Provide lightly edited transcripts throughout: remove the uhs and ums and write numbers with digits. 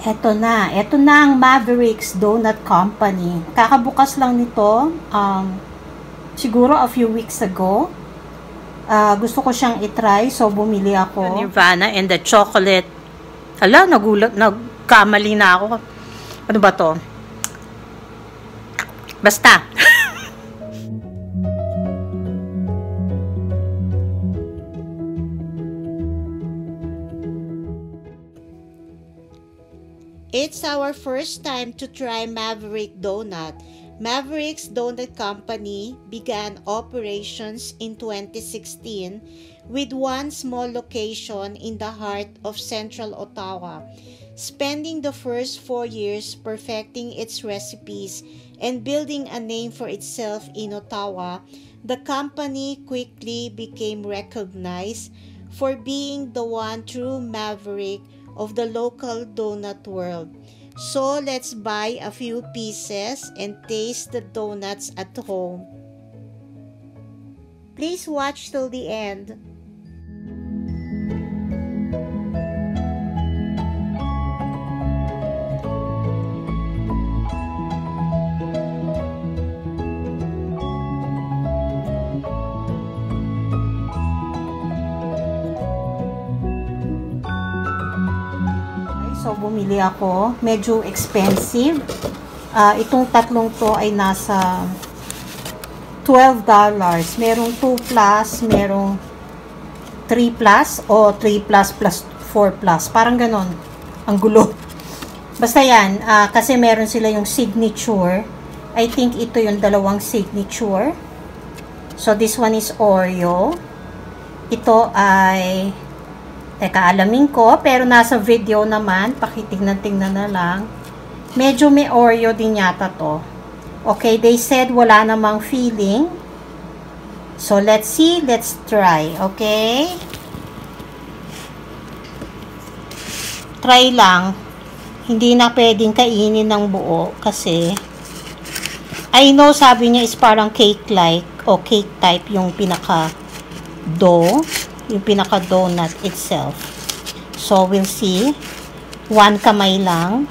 Eto na ang Mavericks Donut Company. Kakabukas lang nito, siguro a few weeks ago. Gusto ko siyang itry, so bumili ako. Nirvana and the chocolate. Hala, nagkamali na ako. Ano ba to? Basta. It's our first time to try Maverick Donut. Mavericks Donut Company began operations in 2016 with one small location in the heart of central Ottawa, spending the first 4 years perfecting its recipes and building a name for itself in Ottawa. The company quickly became recognized for being the one true maverick of the local donut world. So let's buy a few pieces and taste the donuts at home. Please watch till the end. So, bumili ako. Medyo expensive. Itong tatlong to ay nasa $12. Merong 2 plus, merong 3 plus, o 3 plus plus 4 plus. Parang ganon. Ang gulo. Basta yan, kasi meron sila yung signature. I think ito yung dalawang signature. So, this one is Oreo. Ito ay... Teka, alamin ko. Pero nasa video naman. Pakitignan-tingnan na lang. Medyo may Oreo din yata to. Okay, they said wala namang filling. So, let's see. Let's try. Okay? Try lang. Hindi na pwedeng kainin ng buo. Kasi, I know sabi niya is parang cake-like o cake type yung pinaka-dough. Yung pinaka-donut itself. So, we'll see. 1 kamay lang.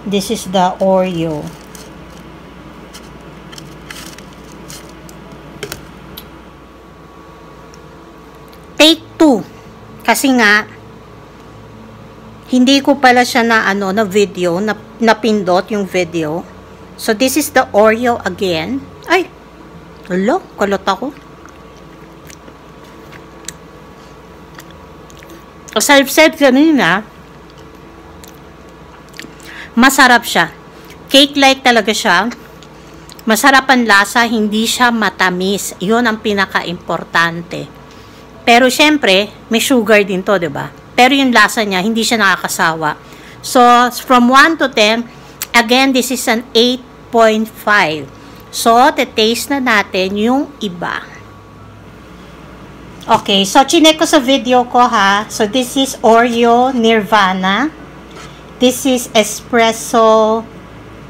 This is the Oreo. Take 2. Kasi nga, hindi ko pala siya na video, napindot yung video. So, this is the Oreo again. Ay! Hello, kalot ako. Self-serve kanina. Masarap siya. Cake-like talaga siya. Masarap ang lasa, hindi siya matamis. Yun ang pinaka-importante. Pero syempre, may sugar din to, 'di ba? Pero yung lasa niya, hindi siya nakakasawa. So, from 1 to 10, again, this is an 8.5. So, taste na natin yung iba. Okay, so chinek ko sa video ko ha. So, this is Oreo Nirvana. This is espresso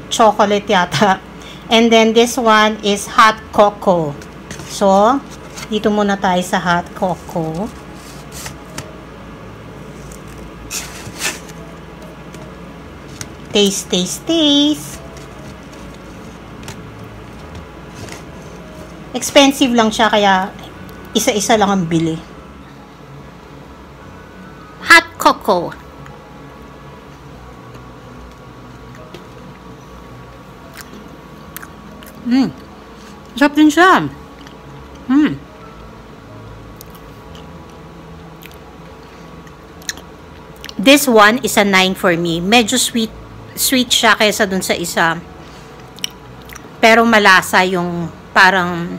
chocolate yata. And then, this one is hot cocoa. So, dito muna tayo sa hot cocoa. Taste, taste, taste. Expensive lang siya, kaya isa-isa lang ang bili. Hot cocoa. Sarap din siya. This one is a 9 for me. Medyo sweet siya kaysa dun sa isa. Pero malasa yung parang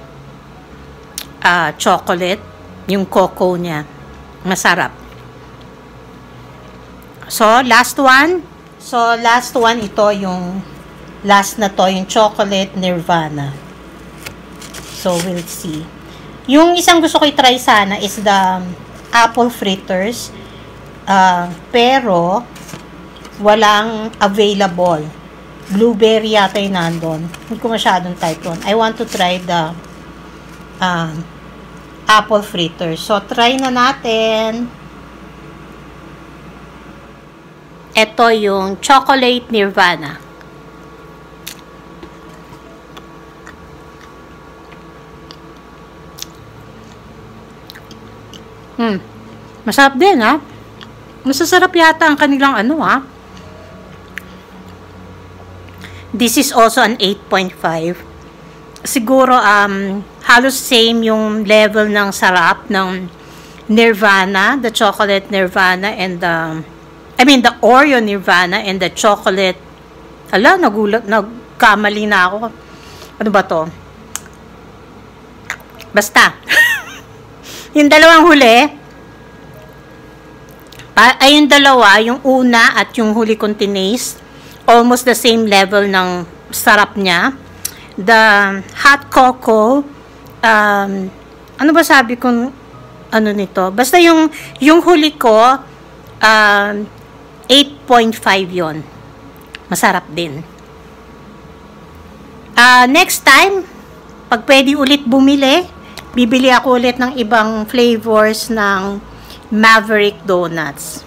chocolate, yung cocoa niya. Masarap. So, last one. So, last one, ito yung last na to, yung chocolate Nirvana. So, we'll see. Yung isang gusto ko i-try sana is the apple fritters. Pero, walang available. Blueberry yata yung nandun. Hindi ko masyadong type on. I want to try the apple fritters. So, try na natin. Ito yung Chocolate Nirvana. Masarap din, ha? Masasarap yata ang kanilang ano, ha? This is also an 8.5. Siguro, halos same yung level ng sarap ng Nirvana, the chocolate Nirvana, and the Oreo Nirvana and the chocolate. Hala, nagkamali na ako. Ano ba to? Basta. Yung dalawang huli, ay yung dalawa, yung una at yung huli kong tinaste, almost the same level ng sarap niya. The hot cocoa, ano ba sabi kong ano nito? Basta yung huli ko, 8.5 yon. Masarap din. Next time, pag pwede ulit bumili, bibili ako ulit ng ibang flavors ng Maverick Donuts.